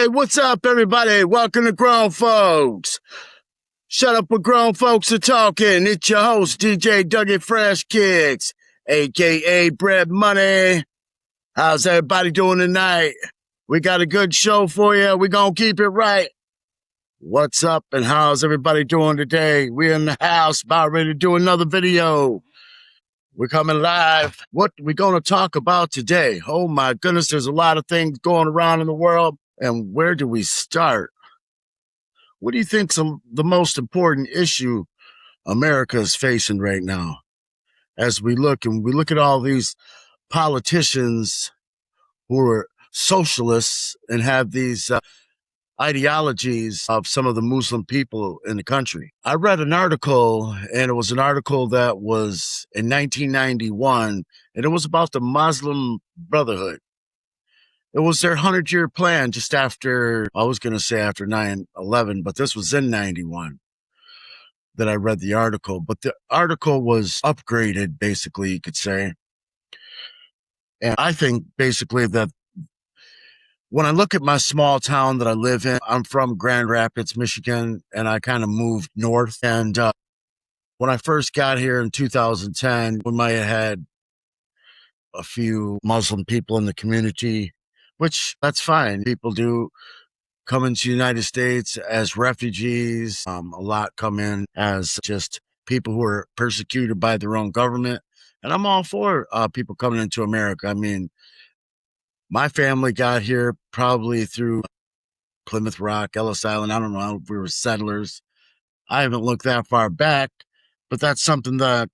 Hey, what's up, everybody? Welcome to Grown Folks. Shut up with Grown Folks are talking. It's your host, DJ Dougie Fresh Kicks, a.k.a. Bread Money. How's everybody doing tonight? We got a good show for you. We're going to keep it right. What's up and how's everybody doing today? We're in the house, about ready to do another video. We're coming live. What we going to talk about today? Oh, my goodness, there's a lot of things going around in the world. And where do we start? What do you think's the most important issue America is facing right now? As we look at all these politicians who are socialists and have these ideologies of some of the Muslim people in the country. I read an article, and it was an article that was in 1991, and it was about the Muslim Brotherhood. It was their 100-year plan just after, I was going to say after 9/11, but this was in 91 that I read the article. But the article was upgraded, basically, you could say. And I think basically that when I look at my small town that I live in, I'm from Grand Rapids, Michigan, and I kind of moved north. And when I first got here in 2010, we might have had a few Muslim people in the community, which that's fine. People do come into the United States as refugees. A lot come in as just people who are persecuted by their own government. And I'm all for people coming into America. I mean, my family got here probably through Plymouth Rock, Ellis Island. I don't know if we were settlers. I haven't looked that far back, but that's something that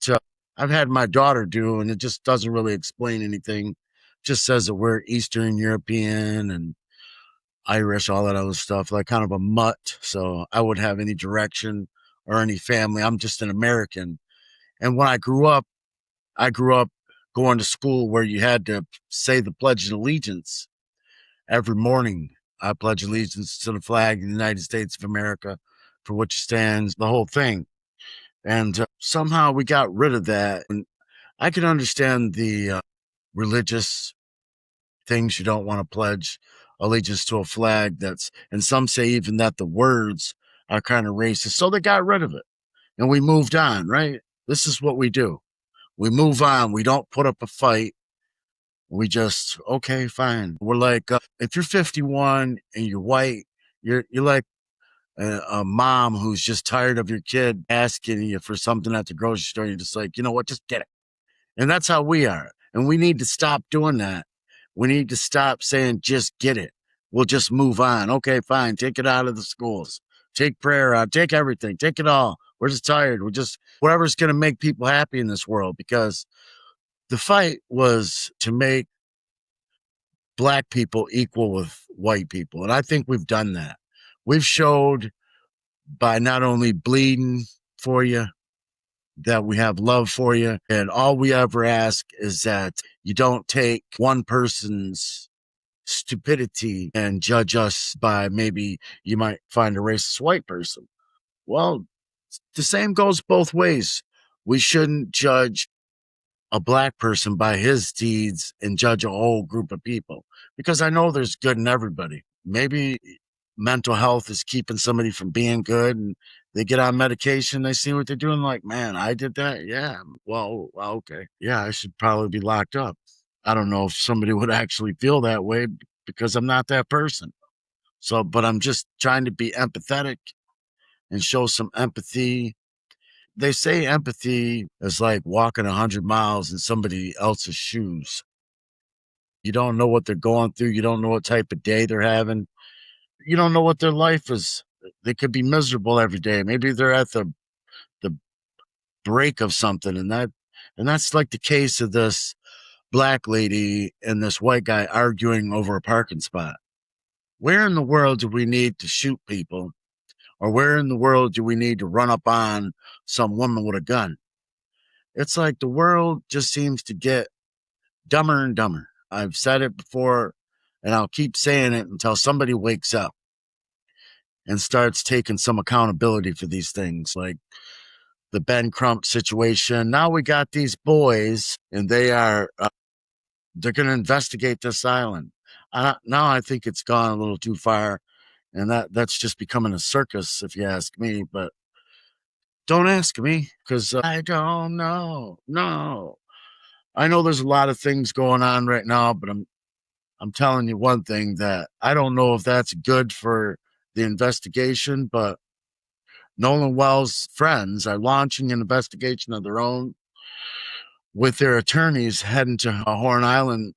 I've had my daughter do, and it just doesn't really explain anything. It just says that we're Eastern European and Irish, all that other stuff, like kind of a mutt. So I wouldn't have any direction or any family. I'm just an American. And when I grew up going to school where you had to say the Pledge of Allegiance every morning. I pledge allegiance to the flag of the United States of America, for which stands, the whole thing. And somehow we got rid of that. And I can understand the religious things. You don't want to pledge allegiance to a flag and some say even that the words are kind of racist. So they got rid of it and we moved on, right? This is what we do. We move on. We don't put up a fight. We just, okay, fine. We're like, if you're 51 and you're white, you're like a mom who's just tired of your kid asking you for something at the grocery store. You're just like, you know what, just get it. And that's how we are. And we need to stop doing that. We need to stop saying, just get it. We'll just move on. Okay, fine. Take it out of the schools. Take prayer out. Take everything. Take it all. We're just tired. We're just whatever's going to make people happy in this world, because the fight was to make Black people equal with white people. And I think we've done that. We've showed by not only bleeding for you that we have love for you. And all we ever ask is that you don't take one person's stupidity and judge us by maybe you might find a racist white person. Well, the same goes both ways. We shouldn't judge a Black person by his deeds and judge a whole group of people, because I know there's good in everybody. Maybe mental health is keeping somebody from being good, and they get on medication, they see what they're doing, like, man, I did that. Yeah, well, okay. Yeah, I should probably be locked up. I don't know if somebody would actually feel that way because I'm not that person. So, but I'm just trying to be empathetic and show some empathy. They say empathy is like walking 100 miles in somebody else's shoes. You don't know what they're going through. You don't know what type of day they're having. You don't know what their life is. They could be miserable every day. Maybe they're at the break of something, and that's like the case of this Black lady and this white guy arguing over a parking spot. Where in the world do we need to shoot people? Or where in the world do we need to run up on some woman with a gun? It's like the world just seems to get dumber and dumber. I've said it before, and I'll keep saying it until somebody wakes up and starts taking some accountability for these things, like the Ben Crump situation. Now we got these boys, and they're going to investigate this island. Now I think it's gone a little too far. And that's just becoming a circus, if you ask me. But don't ask me, because I don't know. No, I know there's a lot of things going on right now, but I'm telling you one thing, that I don't know if that's good for the investigation, but Nolan Wells' friends are launching an investigation of their own, with their attorneys heading to Horn Island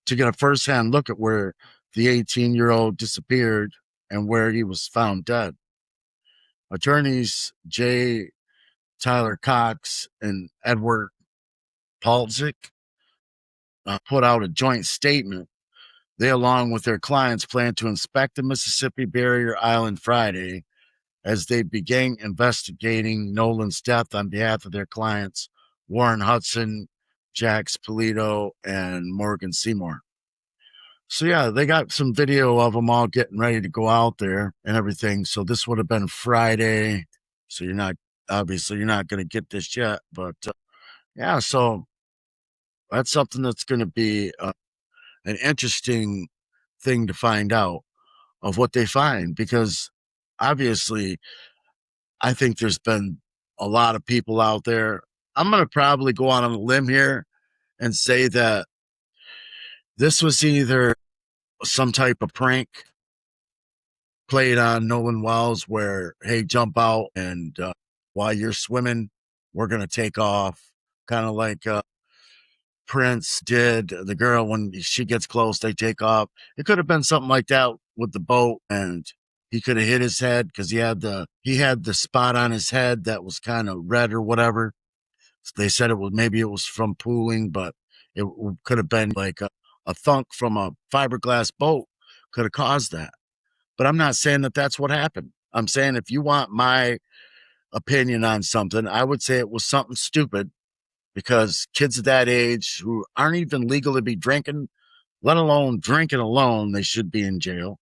to get a firsthand look at where the 18-year-old disappeared and where he was found dead. Attorneys J. Tyler Cox and Edward Paltzik put out a joint statement. They, along with their clients, plan to inspect the Mississippi Barrier Island Friday as they began investigating Nolan's death on behalf of their clients, Warren Hudson, Jax Polito, and Morgan Seymour. So yeah, they got some video of them all getting ready to go out there and everything. So this would have been Friday. So you're not going to get this yet, but yeah. So that's something that's going to be an interesting thing to find out of what they find, because obviously I think there's been a lot of people out there. I'm going to probably go on a limb here and say that this was either some type of prank played on Nolan Wells, where, hey, jump out, and while you're swimming, we're going to take off. Kind of like Prince did the girl, when she gets close, they take off. It could have been something like that with the boat, and he could have hit his head, because he had the spot on his head that was kind of red or whatever. So they said maybe it was from pooling, but it could have been like a thunk from a fiberglass boat could have caused that. But I'm not saying that that's what happened. I'm saying, if you want my opinion on something, I would say it was something stupid, because kids of that age who aren't even legal to be drinking, let alone drinking alone, they should be in jail.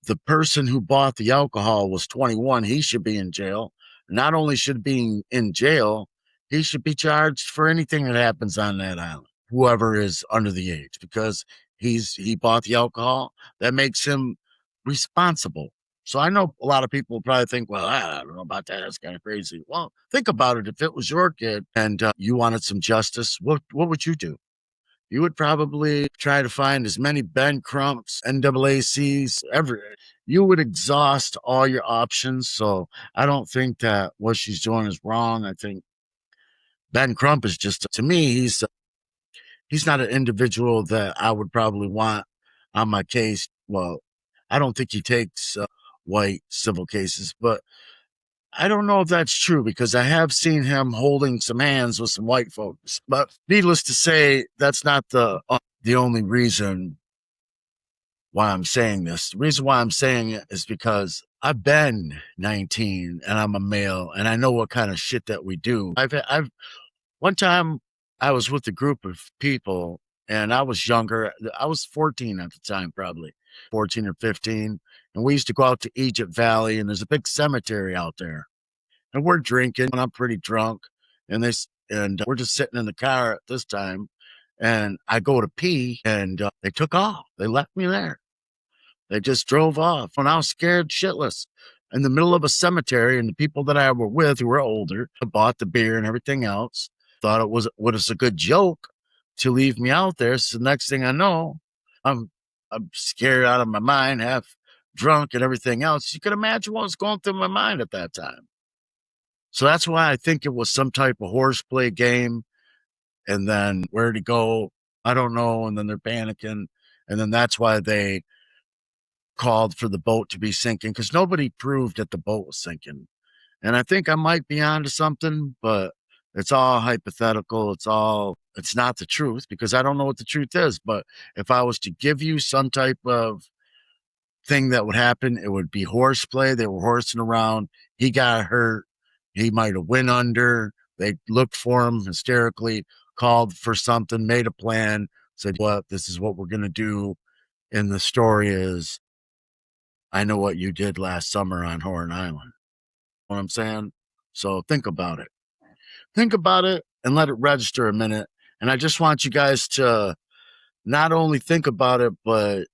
The person who bought the alcohol was 21. He should be in jail. Not only should be in jail, he should be charged for anything that happens on that island, whoever is under the age, because he bought the alcohol. That makes him responsible. So I know a lot of people probably think, well, I don't know about that. That's kind of crazy. Well, think about it. If it was your kid and you wanted some justice, what would you do? You would probably try to find as many Ben Crumps, NAACs, you would exhaust all your options. So I don't think that what she's doing is wrong. I think Ben Crump is just, to me, he's not an individual that I would probably want on my case. Well, I don't think he takes white civil cases, but I don't know if that's true, because I have seen him holding some hands with some white folks. But needless to say, that's not the only reason why I'm saying this. The reason why I'm saying it is because I've been 19 and I'm a male, and I know what kind of shit that we do. One time I was with a group of people, and I was younger. I was 14 at the time, probably 14 or 15. And we used to go out to Egypt Valley, and there's a big cemetery out there. And we're drinking, and I'm pretty drunk. And we're just sitting in the car at this time. And I go to pee, and they took off. They left me there. They just drove off. And I was scared shitless in the middle of a cemetery. And the people that I were with, who were older, bought the beer and everything else, thought it was a good joke to leave me out there. So the next thing I know, I'm scared out of my mind, half drunk and everything else. You can imagine what was going through my mind at that time. So that's why I think it was some type of horseplay game. And then where to go, I don't know. And then they're panicking. And then that's why they called for the boat to be sinking, because nobody proved that the boat was sinking. And I think I might be onto something, but it's all hypothetical. It's not the truth, because I don't know what the truth is. But if I was to give you some type of thing that would happen, it would be horseplay. They were horsing around. He got hurt. He might have went under. They looked for him hysterically, called for something, made a plan, said, well, this is what we're going to do. And the story is, I know what you did last summer on Horn Island. You know what I'm saying? So think about it. Think about it and let it register a minute. And I just want you guys to not only think about it, but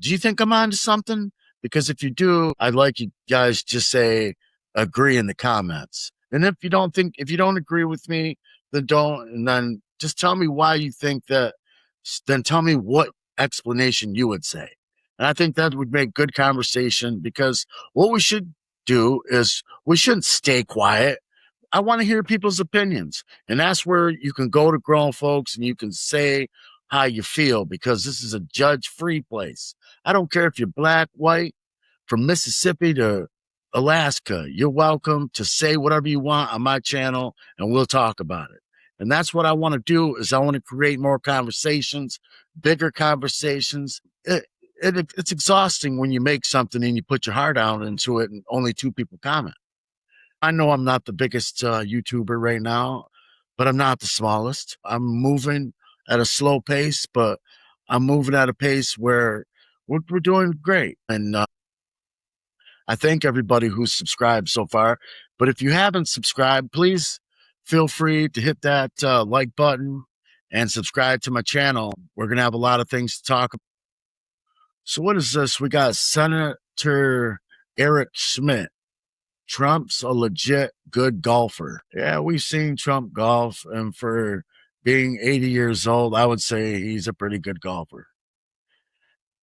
do you think I'm onto something? Because if you do, I'd like you guys just say agree in the comments. And if you don't agree with me, then don't, and then just tell me why you think that, then tell me what explanation you would say. And I think that would make good conversation, because what we should do is we shouldn't stay quiet. I want to hear people's opinions. And that's where you can go to Grown Folks and you can say how you feel, because this is a judge free place. I don't care if you're black, white, from Mississippi to Alaska. You're welcome to say whatever you want on my channel and we'll talk about it. And that's what I want to do, is I want to create more conversations, bigger conversations. It's exhausting when you make something and you put your heart out into it and only 2 people comment. I know I'm not the biggest YouTuber right now, but I'm not the smallest. I'm moving at a slow pace, but I'm moving at a pace where we're doing great. And I thank everybody who's subscribed so far. But if you haven't subscribed, please feel free to hit that like button and subscribe to my channel. We're going to have a lot of things to talk about. So what is this? We got Senator Eric Schmidt. Trump's a legit good golfer. Yeah, we've seen Trump golf, and for being 80 years old, I would say he's a pretty good golfer.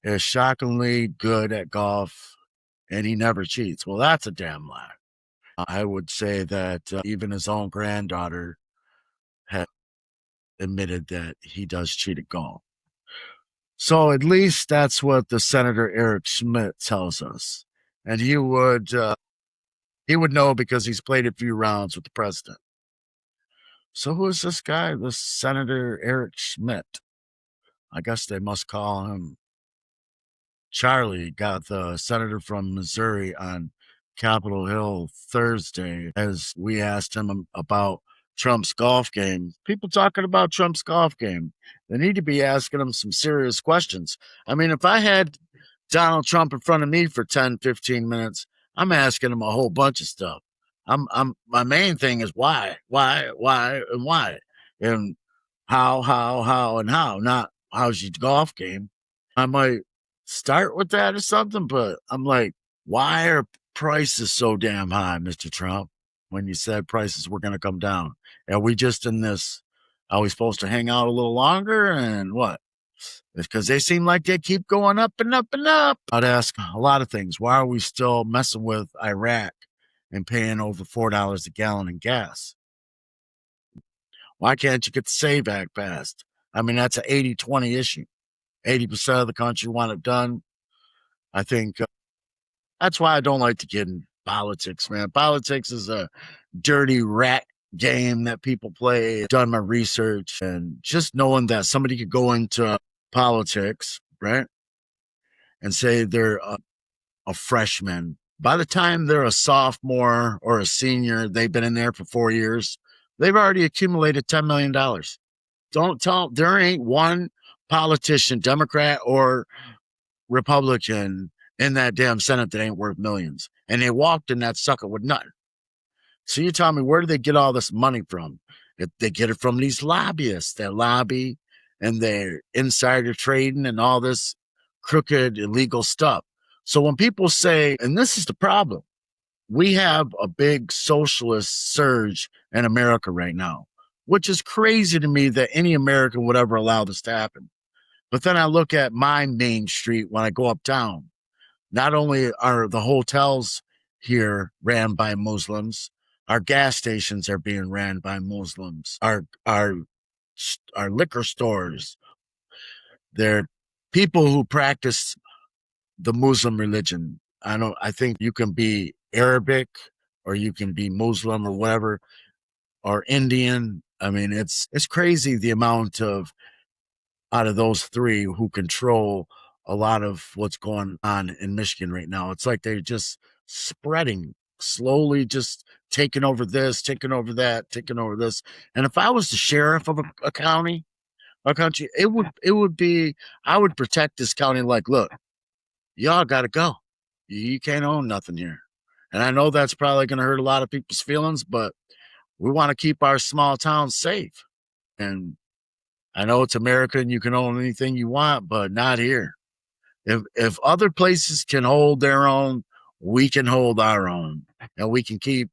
Is shockingly good at golf, and he never cheats. Well, that's a damn lie. I would say that even his own granddaughter had admitted that he does cheat at golf. So at least that's what the Senator Eric Schmidt tells us. And he would know because he's played a few rounds with the president. So who is this guy? This Senator Eric Schmidt. I guess they must call him Charlie. Got the senator from Missouri on Capitol Hill Thursday as we asked him about Trump's golf game. People talking about Trump's golf game. They need to be asking him some serious questions. I mean, if I had Donald Trump in front of me for 10, 15 minutes, I'm asking him a whole bunch of stuff. My main thing is why, and why, and how, and how, not how's your golf game. I might start with that or something, but I'm like, why are prices so damn high, Mr. Trump? When you said prices were going to come down, are we just in this? Are we supposed to hang out a little longer? And what? Because they seem like they keep going up and up and up. I'd ask a lot of things. Why are we still messing with Iraq and paying over $4 a gallon in gas? Why can't you get the SAVE Act passed? I mean, that's an 80-20 issue. 80% of the country want it done. I think that's why I don't like to get in politics, man. Politics is a dirty rat game that people play. I've done my research, and just knowing that somebody could go into politics, right, and say they're a freshman. By the time they're a sophomore or a senior, they've been in there for 4 years. They've already accumulated $10 million. Don't tell, there ain't one politician, Democrat or Republican, in that damn Senate that ain't worth millions. And they walked in that sucker with nothing. So you tell me, where do they get all this money from? They get it from these lobbyists that lobby, and they're insider trading and all this crooked, illegal stuff. So when people say, and this is the problem, we have a big socialist surge in America right now, which is crazy to me that any American would ever allow this to happen. But then I look at my main street when I go uptown. Not only are the hotels here ran by Muslims, our gas stations are being ran by Muslims. Our liquor stores, they're people who practice the Muslim religion. I think you can be Arabic or you can be Muslim or whatever, or Indian. I mean, it's crazy the amount of, out of those 3 who control a lot of what's going on in Michigan right now. It's like they're just spreading slowly, just taking over this, taking over that, taking over this. And if I was the sheriff of a county, a country, it would be, I would protect this county. Like, look, y'all got to go. You can't own nothing here. And I know that's probably going to hurt a lot of people's feelings, but we want to keep our small towns safe. And I know it's America and you can own anything you want, but not here. If other places can hold their own, we can hold our own, and we can keep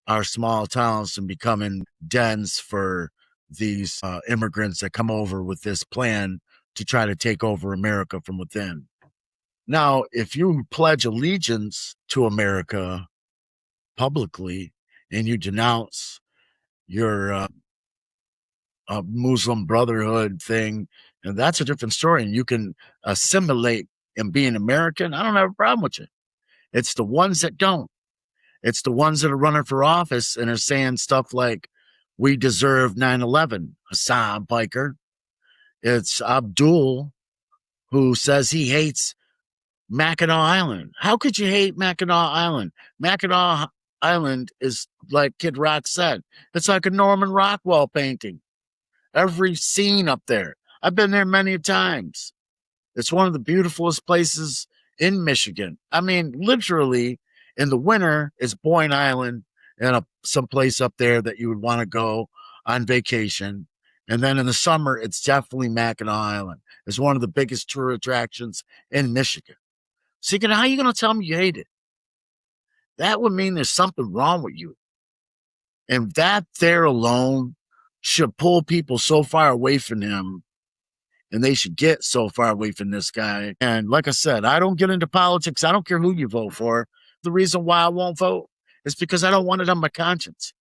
our small towns from becoming dens for these immigrants that come over with this plan to try to take over America from within. Now, if you pledge allegiance to America publicly and you denounce your Muslim Brotherhood thing, and that's a different story, and you can assimilate and be an American, I don't have a problem with you. It's the ones that don't. It's the ones that are running for office and are saying stuff like, we deserve 9/11, Hassan Biker. It's Abdul, who says he hates Mackinac Island. How could you hate Mackinac Island? Mackinac Island is, like Kid Rock said, it's like a Norman Rockwell painting. Every scene up there. I've been there many times. It's one of the beautifulest places in Michigan. I mean, literally, in the winter, it's Boyne Island and some place up there that you would want to go on vacation. And then in the summer, it's definitely Mackinac Island. It's one of the biggest tour attractions in Michigan. So how are you going to tell me you hate it? That would mean there's something wrong with you. And that there alone should pull people so far away from him, and they should get so far away from this guy. And like I said, I don't get into politics. I don't care who you vote for. The reason why I won't vote is because I don't want it on my conscience.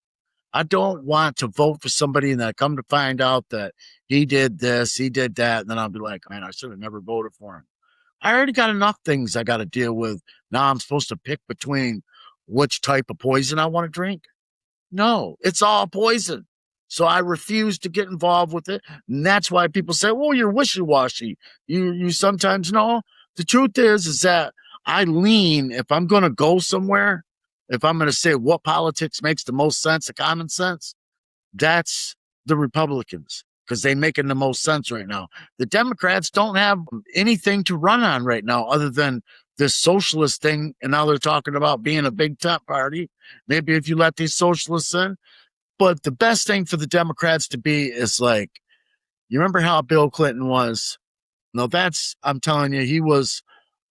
I don't want to vote for somebody and then I come to find out that he did this, he did that, and then I'll be like, man, I should have never voted for him. I already got enough things I got to deal with. Now I'm supposed to pick between which type of poison I want to drink. No, it's all poison. So I refuse to get involved with it. And that's why people say, well, you're wishy-washy. You sometimes know. The truth is that I lean, if I'm going to go somewhere, if I'm going to say what politics makes the most sense, the common sense, that's the Republicans, because they're making the most sense right now. The Democrats don't have anything to run on right now other than this socialist thing. And now they're talking about being a big tent party. Maybe if you let these socialists in. But the best thing for the Democrats to be is like, you remember how Bill Clinton was? No, I'm telling you, he was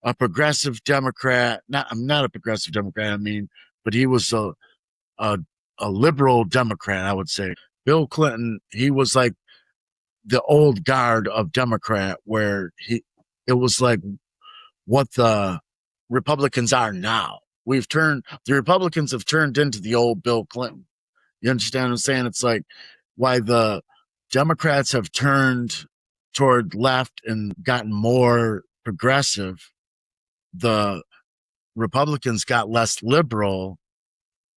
a progressive Democrat. I'm not a progressive Democrat, but he was a liberal Democrat, I would say. Bill Clinton, he was like the old guard of Democrat, where it was like what the Republicans are now. The Republicans have turned into the old Bill Clinton. You understand what I'm saying? It's like why the Democrats have turned toward left and gotten more progressive. The Republicans got less liberal,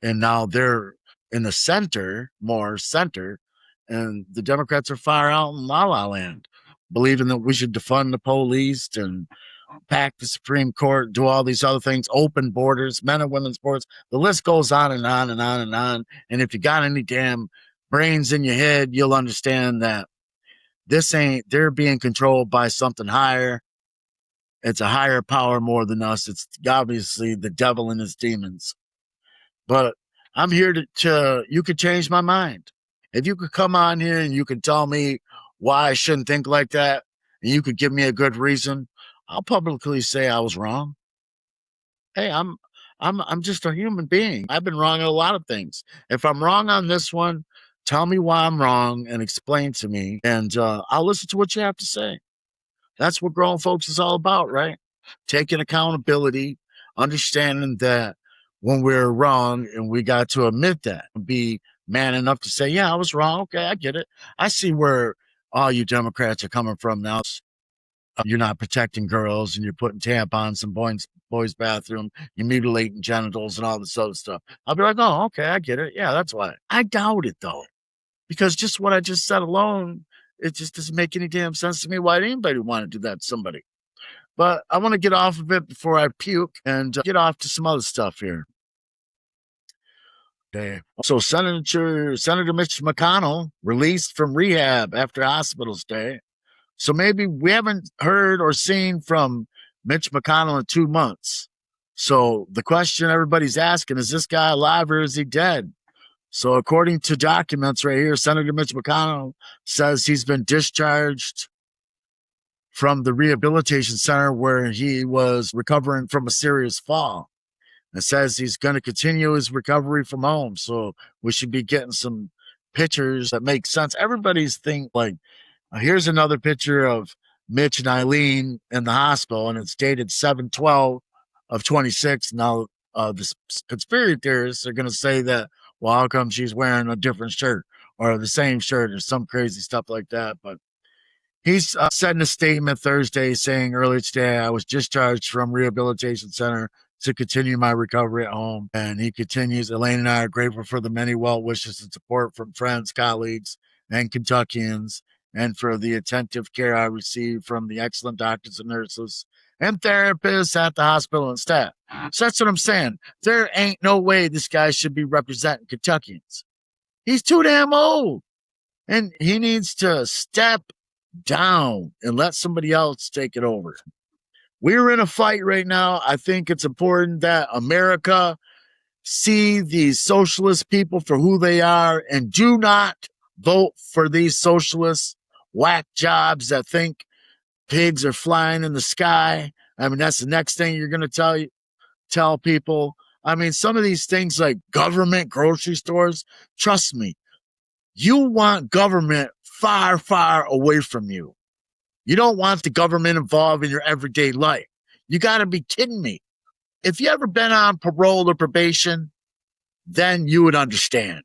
and now they're in the center, more center, and the Democrats are far out in la la land, believing that we should defund the police and pack the Supreme Court, do all these other things, open borders, men and women's sports. The list goes on and on and on and on. And if you got any damn brains in your head, you'll understand that they're being controlled by something higher. It's a higher power more than us. It's obviously the devil and his demons. But I'm here you could change my mind. If you could come on here and you could tell me why I shouldn't think like that, and you could give me a good reason, I'll publicly say I was wrong. Hey, I'm just a human being. I've been wrong on a lot of things. If I'm wrong on this one, tell me why I'm wrong and explain to me, and I'll listen to what you have to say. That's what Grown Folks is all about, right? Taking accountability, understanding that when we're wrong, and we got to admit that, and be man enough to say, yeah, I was wrong. Okay, I get it. I see where all you Democrats are coming from now. You're not protecting girls, and you're putting tampons in boys' bathroom, you're mutilating genitals and all this other stuff. I'll be like, oh, okay, I get it. Yeah, that's why. I doubt it, though, because just what I just said alone, it just doesn't make any damn sense to me why anybody would want to do that to somebody. But I want to get off of it before I puke and get off to some other stuff here. Okay. So Senator Mitch McConnell released from rehab after hospital stay. So maybe we haven't heard or seen from Mitch McConnell in 2 months. So the question everybody's asking, is this guy alive or is he dead? So according to documents right here, Senator Mitch McConnell says he's been discharged from the rehabilitation center where he was recovering from a serious fall. It says he's going to continue his recovery from home. So we should be getting some pictures that make sense. Everybody's think like, here's another picture of Mitch and Eileen in the hospital, and it's dated 7/12 of 26. Now, the conspiracy theorists are going to say that, well, how come she's wearing a different shirt or the same shirt or some crazy stuff like that? But he's said in a statement Thursday saying, earlier today, I was discharged from rehabilitation center to continue my recovery at home. And he continues, Elaine and I are grateful for the many well wishes and support from friends, colleagues, and Kentuckians, and for the attentive care I received from the excellent doctors and nurses and therapists at the hospital and staff. So that's what I'm saying. There ain't no way this guy should be representing Kentuckians. He's too damn old. And he needs to step down and let somebody else take it over. We're in a fight right now. I think it's important that America see these socialist people for who they are and do not vote for these socialist whack jobs that think pigs are flying in the sky. I mean, that's the next thing you're going to tell people. I mean, some of these things like government, grocery stores, trust me, you want government far, far away from you. You don't want the government involved in your everyday life. You got to be kidding me. If you ever been on parole or probation, then you would understand.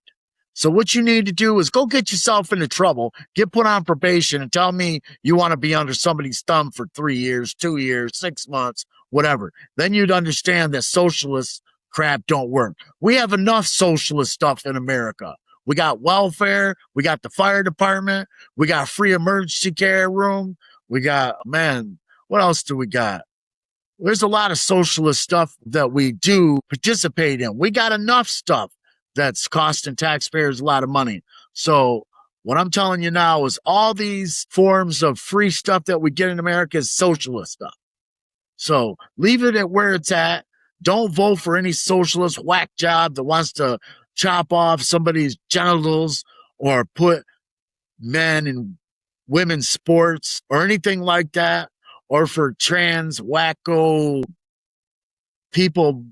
So what you need to do is go get yourself into trouble, get put on probation, and tell me you want to be under somebody's thumb for 3 years, 2 years, 6 months, whatever. Then you'd understand that socialist crap don't work. We have enough socialist stuff in America. We got welfare. We got the fire department. We got free emergency care room. We got, man, what else do we got? There's a lot of socialist stuff that we do participate in. We got enough stuff that's costing taxpayers a lot of money. So what I'm telling you now is all these forms of free stuff that we get in America is socialist stuff. So leave it at where it's at. Don't vote for any socialist whack job that wants to chop off somebody's genitals or put men in women's sports or anything like that, or for trans wacko people.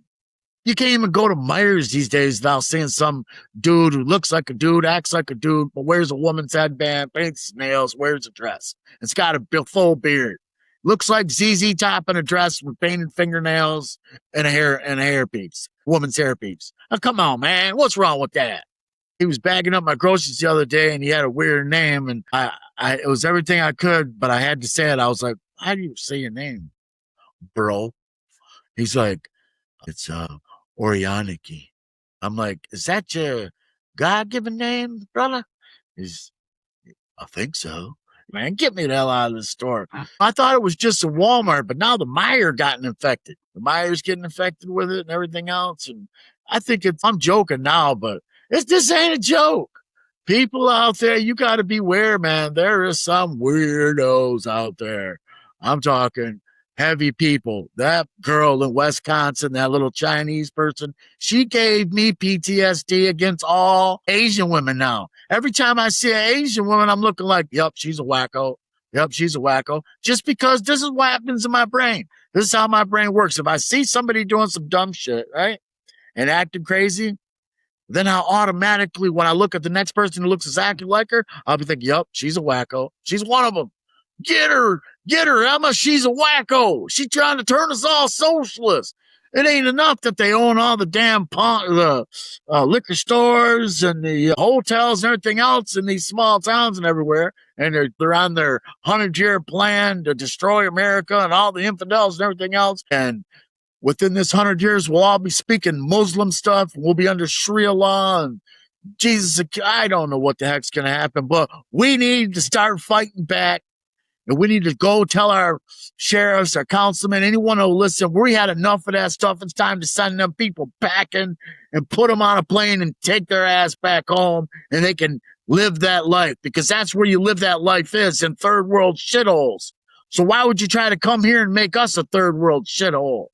You can't even go to Myers these days without seeing some dude who looks like a dude, acts like a dude, but wears a woman's headband, paints his nails, wears a dress. It's got a full beard. Looks like ZZ Top in a dress with painted fingernails and a hairpiece, woman's hairpiece. Oh, come on, man. What's wrong with that? He was bagging up my groceries the other day, and he had a weird name, and it was everything I could, but I had to say it. I was like, how do you say your name, bro? He's like, it's Orianiki. I'm like, is that your God-given name, brother? I think so. Man, get me the hell out of the store. I thought it was just a Walmart, but now the Meijer gotten infected. The Meijer's getting infected with it and everything else. And I think I'm joking now, but this ain't a joke. People out there, you got to beware, man. There is some weirdos out there. I'm talking heavy people. That girl in Wisconsin, that little Chinese person, she gave me PTSD against all Asian women now. Every time I see an Asian woman, I'm looking like, yep, she's a wacko. Yep, she's a wacko. Just because this is what happens in my brain. This is how my brain works. If I see somebody doing some dumb shit, right, and acting crazy, then I'll automatically, when I look at the next person who looks exactly like her, I'll be thinking, yep, she's a wacko. She's one of them. Get her, Emma. She's a wacko. She's trying to turn us all socialist. It ain't enough that they own all the damn liquor stores and the hotels and everything else in these small towns and everywhere. And they're on their 100-year plan to destroy America and all the infidels and everything else. And within this 100 years, we'll all be speaking Muslim stuff. We'll be under Sharia law and Jesus. I don't know what the heck's going to happen, but we need to start fighting back. And we need to go tell our sheriffs, our councilmen, anyone who'll listen, we had enough of that stuff. It's time to send them people packing and put them on a plane and take their ass back home, and they can live that life, because that's where you live that life is, in third world shitholes. So why would you try to come here and make us a third world shithole?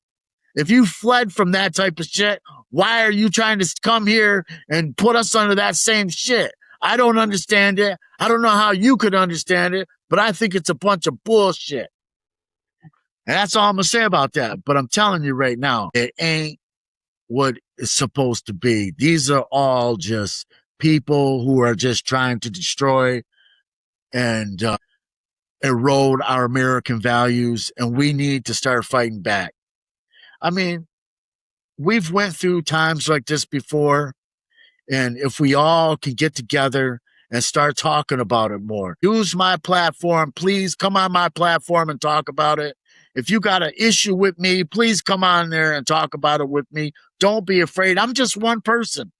If you fled from that type of shit, why are you trying to come here and put us under that same shit? I don't understand it. I don't know how you could understand it, but I think it's a bunch of bullshit. And that's all I'm going to say about that. But I'm telling you right now, it ain't what it's supposed to be. These are all just people who are just trying to destroy and erode our American values. And we need to start fighting back. I mean, we've went through times like this before. And if we all can get together and start talking about it more, use my platform. Please come on my platform and talk about it. If you got an issue with me, please come on there and talk about it with me. Don't be afraid. I'm just one person.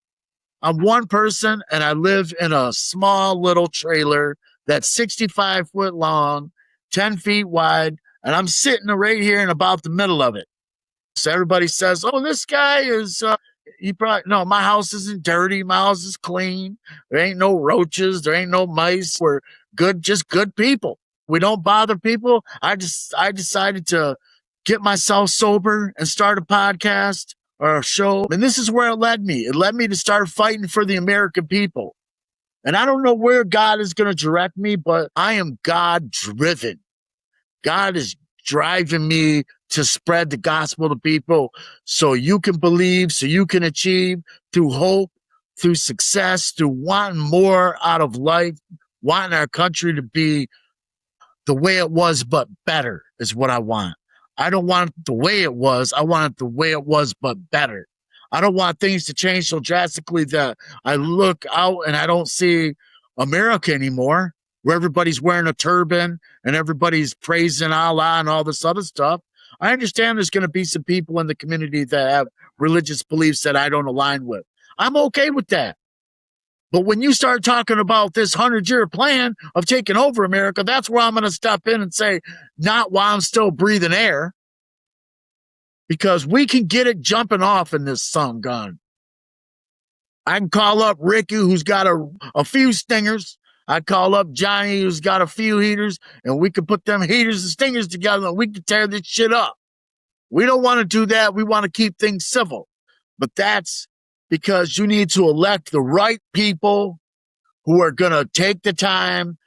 I'm one person, and I live in a small little trailer that's 65 foot long, 10 feet wide, and I'm sitting right here in about the middle of it. So everybody says, oh, this guy is, you probably, no, my house isn't dirty. My house is clean. There ain't no roaches. There ain't no mice. We're good, just good people. We don't bother people. I decided to get myself sober and start a podcast or a show. And this is where it led me. It led me to start fighting for the American people. And I don't know where God is going to direct me, but I am God driven. God is driving me to spread the gospel to people so you can believe, so you can achieve through hope, through success, through wanting more out of life, wanting our country to be the way it was, but better is what I want. I don't want it the way it was. I want it the way it was, but better. I don't want things to change so drastically that I look out and I don't see America anymore, where everybody's wearing a turban and everybody's praising Allah and all this other stuff. I understand there's going to be some people in the community that have religious beliefs that I don't align with. I'm okay with that. But when you start talking about this 100-year plan of taking over America, that's where I'm going to step in and say, not while I'm still breathing air, because we can get it jumping off in this sun gun. I can call up Ricky, who's got a few stingers. I call up Johnny, who's got a few heaters, and we can put them heaters and stingers together, and we can tear this shit up. We don't want to do that. We want to keep things civil. But that's because you need to elect the right people who are going to take the time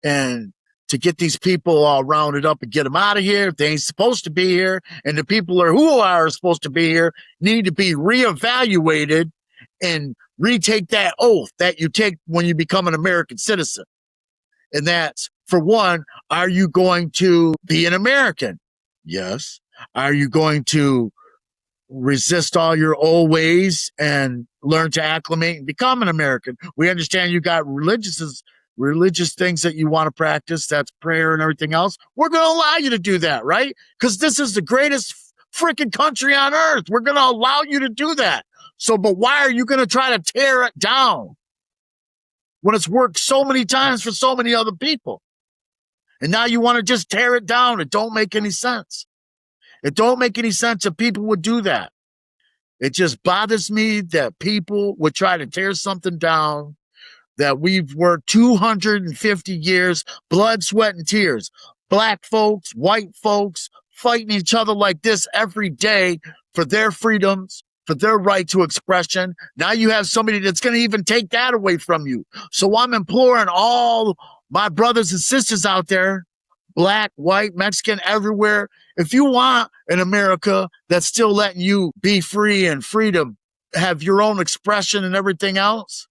and to get these people all rounded up and get them out of here if they ain't supposed to be here. And the people who are supposed to be here need to be reevaluated and retake that oath that you take when you become an American citizen. And that's, for one, are you going to be an American? Yes. Are you going to resist all your old ways and learn to acclimate and become an American? We understand you got religious things that you want to practice. That's prayer and everything else. We're going to allow you to do that, right? Because this is the greatest freaking country on earth. We're going to allow you to do that. So, but why are you going to try to tear it down when it's worked so many times for so many other people? And now you want to just tear it down. It don't make any sense. It don't make any sense that people would do that. It just bothers me that people would try to tear something down that we've worked 250 years, blood, sweat, and tears. Black folks, white folks, fighting each other like this every day for their freedoms, for their right to expression. Now you have somebody that's going to even take that away from you. So I'm imploring all my brothers and sisters out there, black, white, Mexican, everywhere, if you want an America that's still letting you be free and freedom, have your own expression and everything else,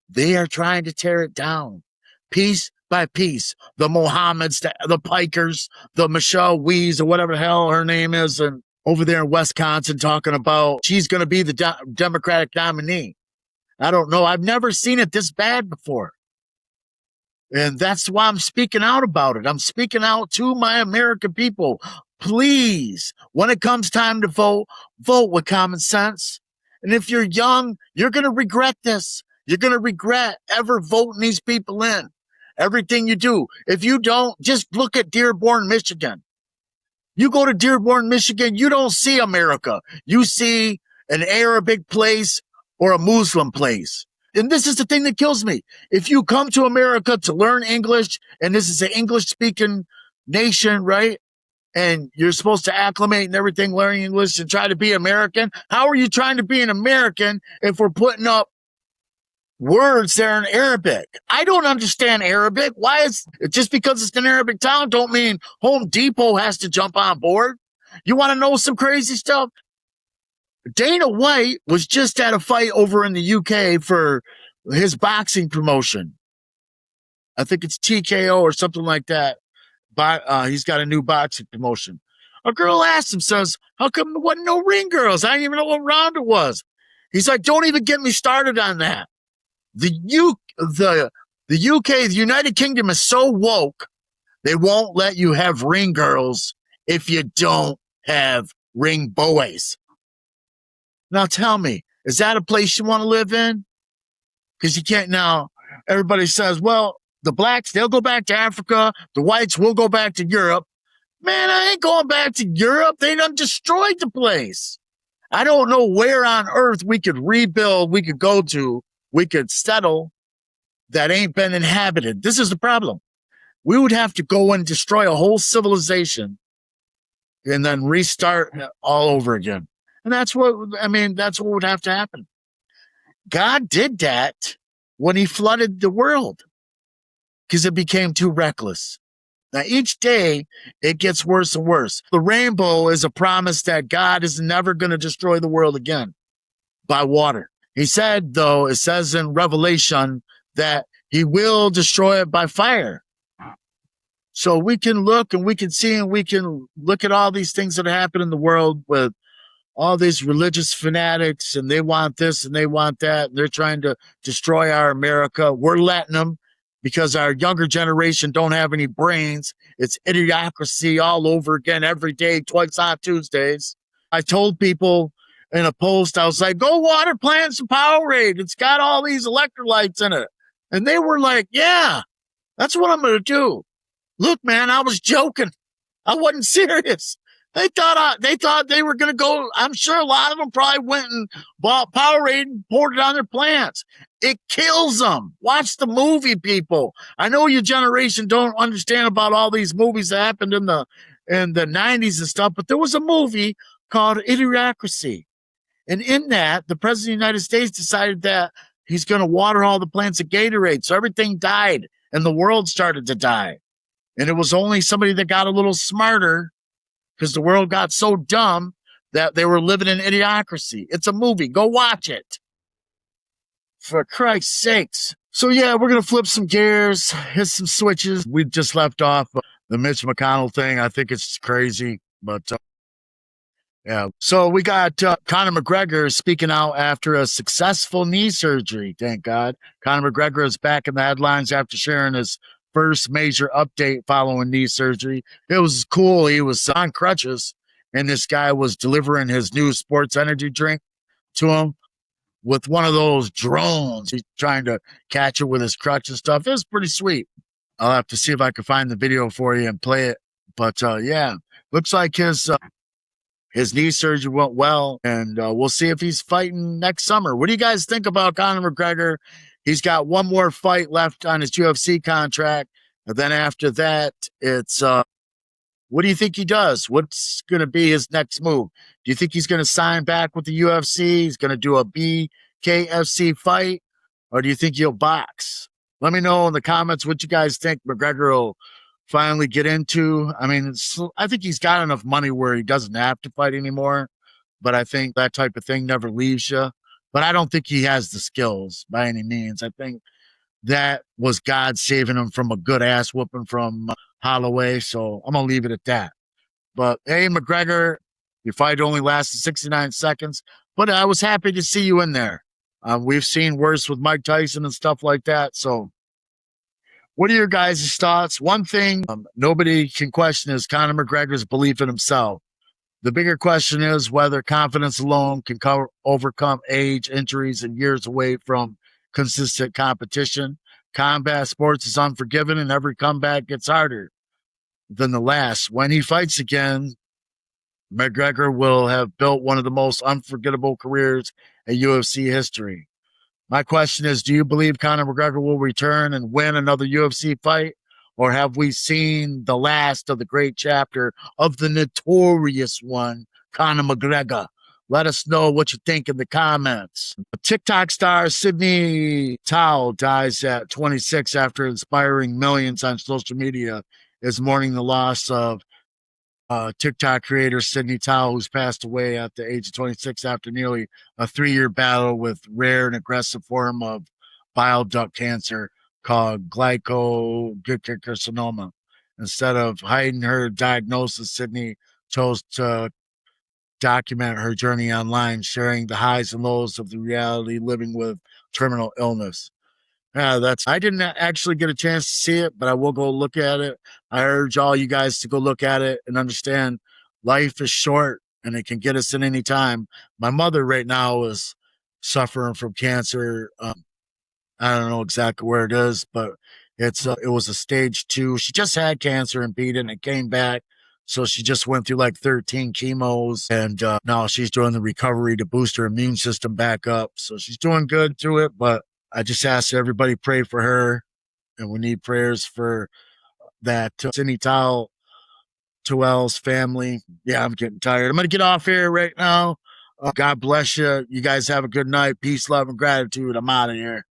they are trying to tear it down piece by piece. The Mohammeds, the Pikers, the Michelle Wees, or whatever the hell her name is, and over there in Wisconsin talking about she's going to be the Democratic nominee. I don't know. I've never seen it this bad before. And that's why I'm speaking out about it. I'm speaking out to my American people. Please, when it comes time to vote, vote with common sense. And if you're young, you're going to regret this. You're going to regret ever voting these people in. Everything you do. If you don't, just look at Dearborn, Michigan. You go to Dearborn, Michigan, you don't see America. You see an Arabic place or a Muslim place. And this is the thing that kills me. If you come to America to learn English, and this is an English-speaking nation, right? And you're supposed to acclimate and everything, learning English and try to be American. How are you trying to be an American if we're putting up words that are in Arabic. I don't understand Arabic. Why is just because it's an Arabic town don't mean Home Depot has to jump on board? You want to know some crazy stuff? Dana White was just at a fight over in the UK for his boxing promotion. I think it's TKO or something like that. But he's got a new boxing promotion. A girl asked him, says, how come there wasn't no ring girls? I didn't even know what round it was. He's like, don't even get me started on that. The UK, the United Kingdom is so woke, they won't let you have ring girls if you don't have ring boys. Now tell me, is that a place you want to live in? Because you can't now. Everybody says, well, the blacks, they'll go back to Africa. The whites will go back to Europe. Man, I ain't going back to Europe. They done destroyed the place. I don't know where on earth we could rebuild, we could go to, we could settle that ain't been inhabited. This is the problem. We would have to go and destroy a whole civilization and then restart all over again. And that's what would have to happen. God did that when he flooded the world because it became too reckless. Now, each day, it gets worse and worse. The rainbow is a promise that God is never going to destroy the world again by water. He said, though, it says in Revelation that he will destroy it by fire. So we can look and we can see and we can look at all these things that happen in the world with all these religious fanatics, and they want this and they want that. And they're trying to destroy our America. We're letting them because our younger generation don't have any brains. It's idiocracy all over again every day, twice on Tuesdays. I told people in a post, I was like, go water plants and Powerade. It's got all these electrolytes in it. And they were like, yeah, that's what I'm going to do. Look, man, I was joking. I wasn't serious. They thought they were going to go. I'm sure a lot of them probably went and bought Powerade and poured it on their plants. It kills them. Watch the movie, people. I know your generation don't understand about all these movies that happened in the 90s and stuff, but there was a movie called Idiocracy. And in that, the president of the United States decided that he's going to water all the plants at Gatorade. So everything died and the world started to die. And it was only somebody that got a little smarter because the world got so dumb that they were living in idiocracy. It's a movie. Go watch it. For Christ's sakes. So, yeah, we're going to flip some gears, hit some switches. We just left off the Mitch McConnell thing. I think it's crazy, but yeah. So we got Conor McGregor speaking out after a successful knee surgery. Thank God. Conor McGregor is back in the headlines after sharing his first major update following knee surgery. It was cool. He was on crutches, and this guy was delivering his new sports energy drink to him with one of those drones. He's trying to catch it with his crutch and stuff. It was pretty sweet. I'll have to see if I can find the video for you and play it. But yeah, looks like his knee surgery went well, and we'll see if he's fighting next summer. What do you guys think about Conor McGregor? He's got one more fight left on his UFC contract. And then after that, it's what do you think he does? What's going to be his next move? Do you think he's going to sign back with the UFC? He's going to do a BKFC fight? Or do you think he'll box? Let me know in the comments what you guys think McGregor will finally get into. I mean, I think he's got enough money where he doesn't have to fight anymore. But I think that type of thing never leaves you. But I don't think he has the skills by any means. I think that was God saving him from a good ass whooping from Holloway. So I'm going to leave it at that. But hey, McGregor, your fight only lasted 69 seconds. But I was happy to see you in there. We've seen worse with Mike Tyson and stuff like that. So what are your guys' thoughts? One thing nobody can question is Conor McGregor's belief in himself. The bigger question is whether confidence alone can overcome age, injuries, and years away from consistent competition. Combat sports is unforgiving, and every comeback gets harder than the last. When he fights again, McGregor will have built one of the most unforgettable careers in UFC history. My question is, do you believe Conor McGregor will return and win another UFC fight? Or have we seen the last of the great chapter of the notorious one, Conor McGregor? Let us know what you think in the comments. TikTok star Sydney Tao dies at 26 after inspiring millions on social media, is mourning the loss of TikTok creator Sydney Tao, who's passed away at the age of 26 after nearly a 3-year battle with rare and aggressive form of bile duct cancer called glycocarcinoma. Instead of hiding her diagnosis, Sydney chose to document her journey online, sharing the highs and lows of the reality living with terminal illness. Yeah, I didn't actually get a chance to see it, but I will go look at it. I urge all you guys to go look at it and understand life is short and it can get us at any time. My mother right now is suffering from cancer. I don't know exactly where it is, but it was a stage 2. She just had cancer and beat it and it came back. So she just went through like 13 chemos and now she's doing the recovery to boost her immune system back up. So she's doing good through it, but I just ask everybody pray for her, and we need prayers for that Cindy Towell's family. Yeah, I'm getting tired. I'm going to get off here right now. God bless you. You guys have a good night. Peace, love, and gratitude. I'm out of here.